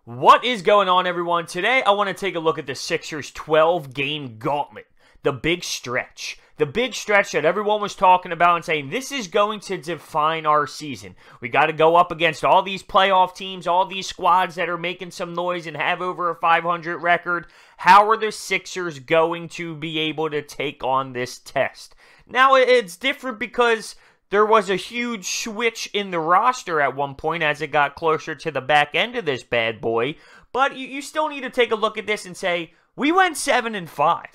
What is going on, everyone? Today, I want to take a look at the Sixers' 12-game gauntlet. The big stretch. The big stretch that everyone was talking about and saying, this is going to define our season. We got to go up against all these playoff teams, all these squads that are making some noise and have over a 500 record. How are the Sixers going to be able to take on this test? Now, it's different because there was a huge switch in the roster at one point as it got closer to the back end of this bad boy. But you still need to take a look at this and say, we went 7-5.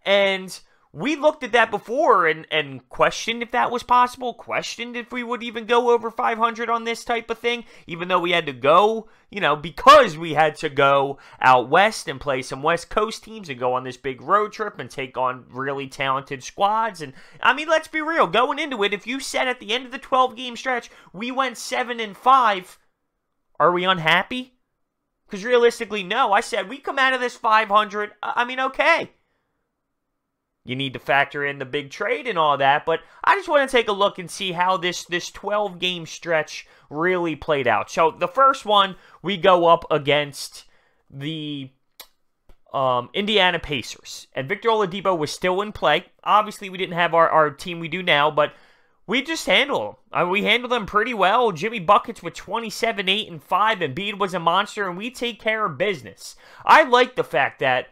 And we looked at that before and questioned if that was possible, questioned if we would even go over 500 on this type of thing, even though we had to go, because we had to go out west and play some West Coast teams and go on this big road trip and take on really talented squads. And, I mean, let's be real, going into it, if you said at the end of the 12-game stretch, we went 7-5, are we unhappy? Because realistically, no. I said we come out of this 500, I mean, okay. You need to factor in the big trade and all that, but I just want to take a look and see how this 12-game stretch really played out. So the first one, we go up against the Indiana Pacers, and Victor Oladipo was still in play. Obviously, we didn't have our team we do now, but we just handled them. We handled them pretty well. Jimmy Buckets with 27, 8, and 5. Embiid was a monster, and we take care of business. I like the fact that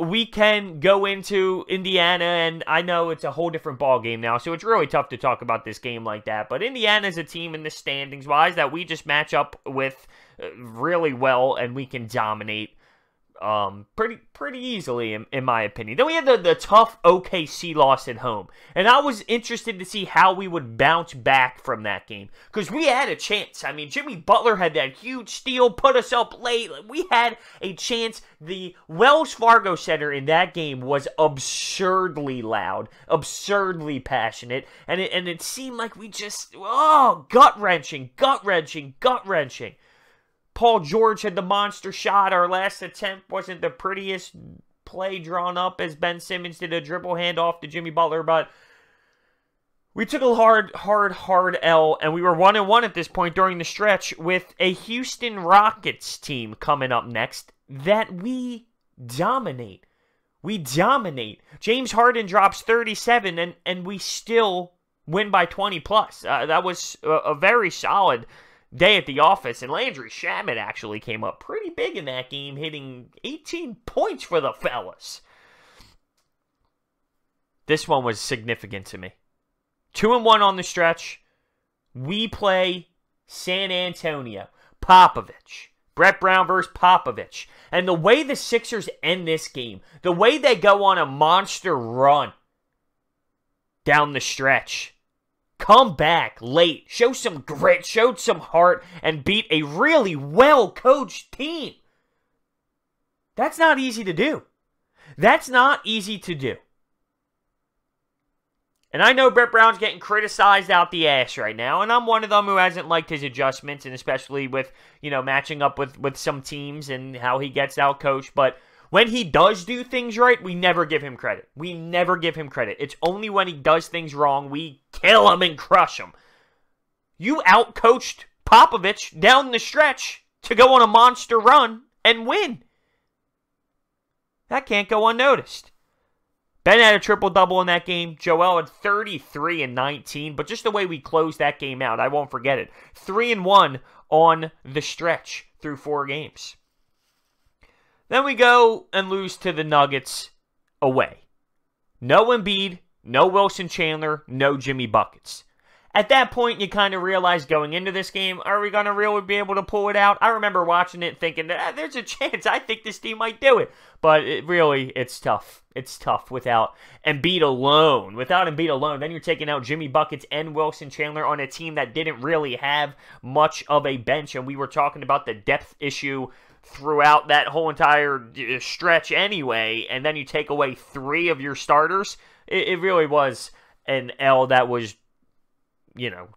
we can go into Indiana, and I know it's a whole different ball game now, so it's really tough to talk about this game like that. But Indiana is a team in the standings-wise that we just match up with really well, and we can dominate pretty easily, in my opinion. Then we had the tough OKC loss at home, and I was interested to see how we would bounce back from that game, because we had a chance. I mean, Jimmy Butler had that huge steal, put us up late. We had a chance. The Wells Fargo Center in that game was absurdly loud, absurdly passionate, and it seemed like we just, gut-wrenching. Paul George had the monster shot. Our last attempt wasn't the prettiest play drawn up as Ben Simmons did a dribble handoff to Jimmy Butler, but we took a hard L, and we were 1-1 at this point during the stretch with a Houston Rockets team coming up next that we dominate. We dominate. James Harden drops 37, and we still win by 20 plus. That was a very solid day at the office, and Landry Shamet actually came up pretty big in that game, hitting 18 points for the fellas. This one was significant to me. 2-1 on the stretch. We play San Antonio. Popovich. Brett Brown versus Popovich. And the way the Sixers end this game, the way they go on a monster run down the stretch, come back late, show some grit, showed some heart, and beat a really well-coached team. That's not easy to do. That's not easy to do. And I know Brett Brown's getting criticized out the ass right now, and I'm one of them who hasn't liked his adjustments, and especially with, matching up with some teams and how he gets out-coached, but when he does do things right, we never give him credit. We never give him credit. It's only when he does things wrong, we kill him and crush him. You out-coached Popovich down the stretch to go on a monster run and win. That can't go unnoticed. Ben had a triple-double in that game. Joel had 33 and 19, but just the way we closed that game out, I won't forget it. 3-1 on the stretch through 4 games. Then we go and lose to the Nuggets away. No Embiid, no Wilson Chandler, no Jimmy Buckets. At that point, you kind of realize going into this game, are we going to really be able to pull it out? I remember watching it thinking, there's a chance. I think this team might do it. But it's tough. It's tough without Embiid alone. Without Embiid alone, then you're taking out Jimmy Buckets and Wilson Chandler on a team that didn't really have much of a bench. And we were talking about the depth issue throughout that whole entire stretch anyway, and then you take away 3 of your starters. It really was an L that was,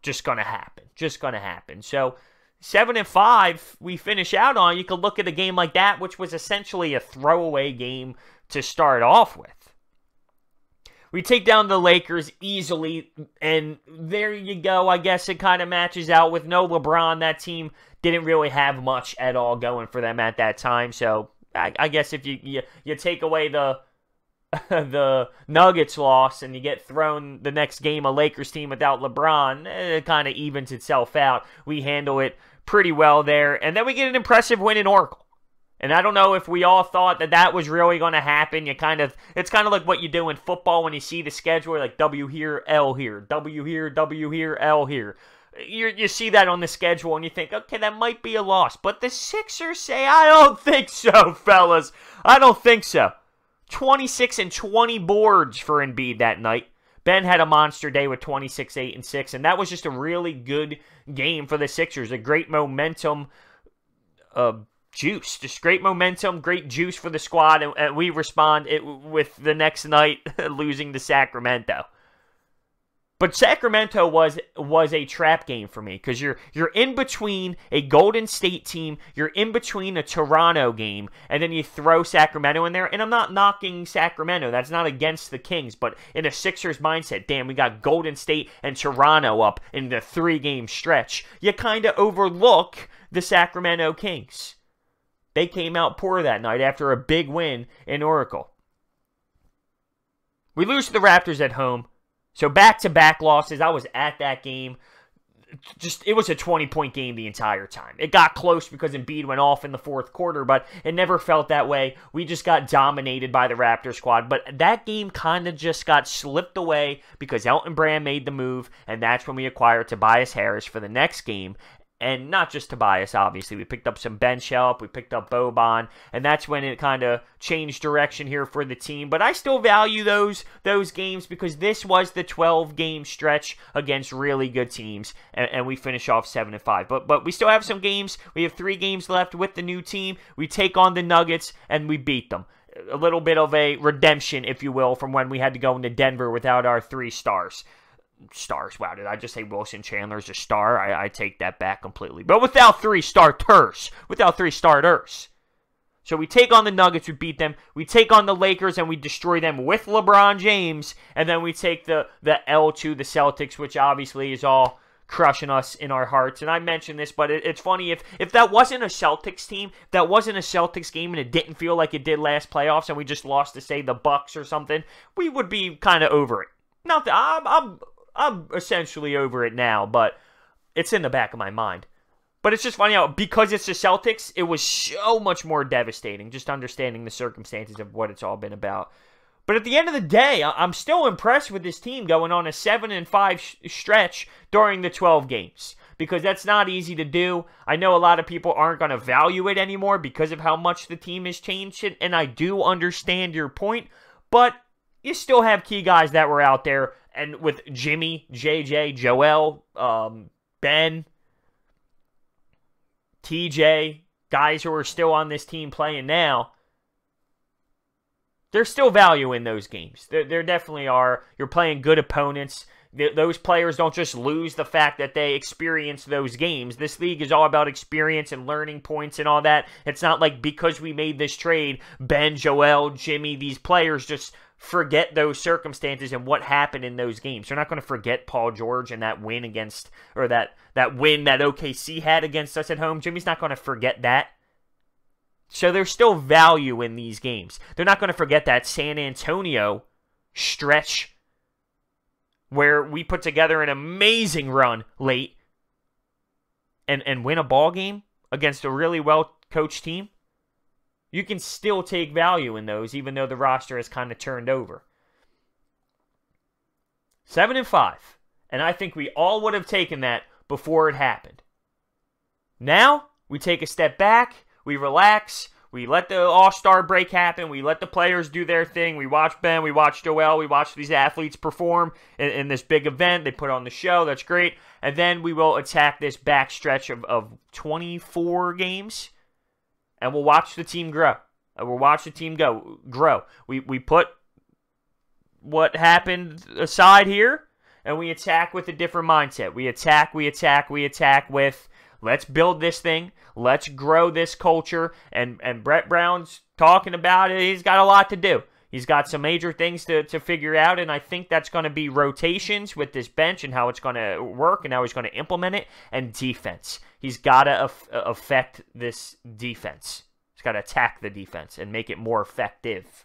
just going to happen. Just going to happen. So 7-5 we finish out on. You could look at a game like that, which was essentially a throwaway game to start off with. We take down the Lakers easily, and there you go. I guess it kind of matches out with no LeBron. That team didn't really have much at all going for them at that time. So I guess if you take away the the Nuggets loss and you get thrown the next game a Lakers team without LeBron, it kind of evens itself out. We handle it pretty well there, and then we get an impressive win in Oracle. And I don't know if we all thought that was really going to happen. It's kind of like what you do in football when you see the schedule, like W here, L here, W here, W here, L here. You see that on the schedule and you think, okay, that might be a loss. But the Sixers say, I don't think so, fellas. I don't think so. 26 and 20 boards for Embiid that night. Ben had a monster day with 26, 8, and 6, and that was just a really good game for the Sixers. A great momentum juice. Just great momentum, great juice for the squad, and we respond with the next night losing to Sacramento. But Sacramento was a trap game for me because you're in between a Golden State team, you're in between a Toronto game, and then you throw Sacramento in there. And I'm not knocking Sacramento. That's not against the Kings. But in a Sixers mindset, damn, we got Golden State and Toronto up in the 3-game stretch. You kind of overlook the Sacramento Kings. They came out poor that night after a big win in Oracle. We lose to the Raptors at home. So back-to-back losses. I was at that game. It was a 20-point game the entire time. It got close because Embiid went off in the fourth quarter, but it never felt that way. We just got dominated by the Raptor squad. But that game kind of just got slipped away because Elton Brand made the move, and that's when we acquired Tobias Harris for the next game. And not just Tobias, obviously. We picked up some bench help. We picked up Boban. And that's when it kind of changed direction here for the team. But I still value those games because this was the 12-game stretch against really good teams. And we finish off 7-5. But we still have some games. We have 3 games left with the new team. We take on the Nuggets and we beat them. A little bit of a redemption, if you will, from when we had to go into Denver without our 3 stars. Wow, did I just say Wilson Chandler's a star? I take that back completely. But without 3 starters. So we take on the Nuggets, we beat them. We take on the Lakers, and we destroy them with LeBron James. And then we take the L to the Celtics, which obviously is all crushing us in our hearts. And I mentioned this, but it's funny, if that wasn't a Celtics team, if that wasn't a Celtics game and it didn't feel like it did last playoffs and we just lost to, say, the Bucks or something, we would be kind of over it. Not that I'm essentially over it now, but it's in the back of my mind. But it's just funny how, because it's the Celtics, it was so much more devastating, just understanding the circumstances of what it's all been about. But at the end of the day, I'm still impressed with this team going on a 7-5 stretch during the 12 games. Because that's not easy to do. I know a lot of people aren't going to value it anymore because of how much the team has changed, and I do understand your point. But you still have key guys that were out there. And with Jimmy, JJ, Joel, Ben, TJ, guys who are still on this team playing now, there's still value in those games. There definitely are. You're playing good opponents. Those players don't just lose the fact that they experience those games. This league is all about experience and learning points and all that. It's not like because we made this trade, Ben, Joel, Jimmy, these players just forget those circumstances and what happened in those games. They're not going to forget Paul George and that win against, or that win that OKC had against us at home. Jimmy's not going to forget that. So there's still value in these games. They're not going to forget that San Antonio stretch where we put together an amazing run late and win a ball game against a really well-coached team. You can still take value in those, even though the roster has kind of turned over. 7-5. And I think we all would have taken that before it happened. Now, we take a step back, we relax, we let the All-Star break happen, we let the players do their thing, we watch Ben, we watch Joel, we watch these athletes perform in this big event, they put on the show, that's great. And then we will attack this back stretch of 24 games. And we'll watch the team grow. We'll watch the team grow. We put what happened aside here, and we attack with a different mindset. We attack with, let's build this thing. Let's grow this culture. And Brett Brown's talking about it. He's got a lot to do. He's got some major things to figure out, and I think that's going to be rotations with this bench and how it's going to work and how he's going to implement it, and defense. He's got to affect this defense. He's got to attack the defense and make it more effective.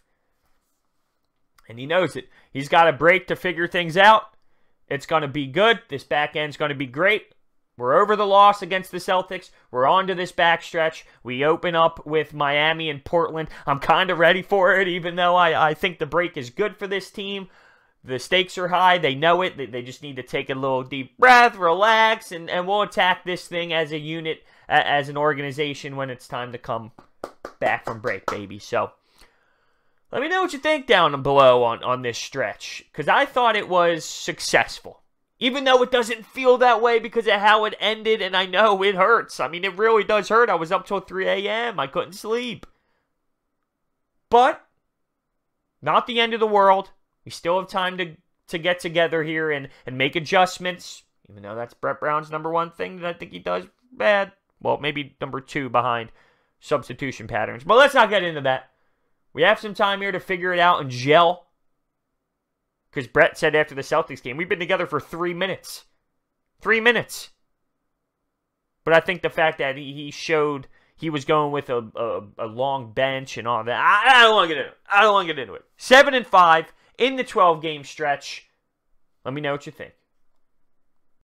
And he knows it. He's got a break to figure things out. It's going to be good. This back end's going to be great. We're over the loss against the Celtics. We're on to this backstretch. We open up with Miami and Portland. I'm kind of ready for it, even though I think the break is good for this team. The stakes are high. They know it. They just need to take a little deep breath, relax, and we'll attack this thing as a unit, as an organization when it's time to come back from break, baby. So let me know what you think down below on this stretch, because I thought it was successful. Even though it doesn't feel that way because of how it ended, and I know it hurts. I mean, it really does hurt. I was up till 3 a.m. I couldn't sleep. But not the end of the world. We still have time to get together here and make adjustments, even though that's Brett Brown's #1 thing that I think he does bad. Well, maybe #2 behind substitution patterns. But let's not get into that. We have some time here to figure it out and gel. Because Brett said after the Celtics game, we've been together for 3 minutes. 3 minutes. But I think the fact that he showed he was going with a long bench and all that, I don't want to get into it. I don't want to get into it. 7-5 in the 12-game stretch. Let me know what you think.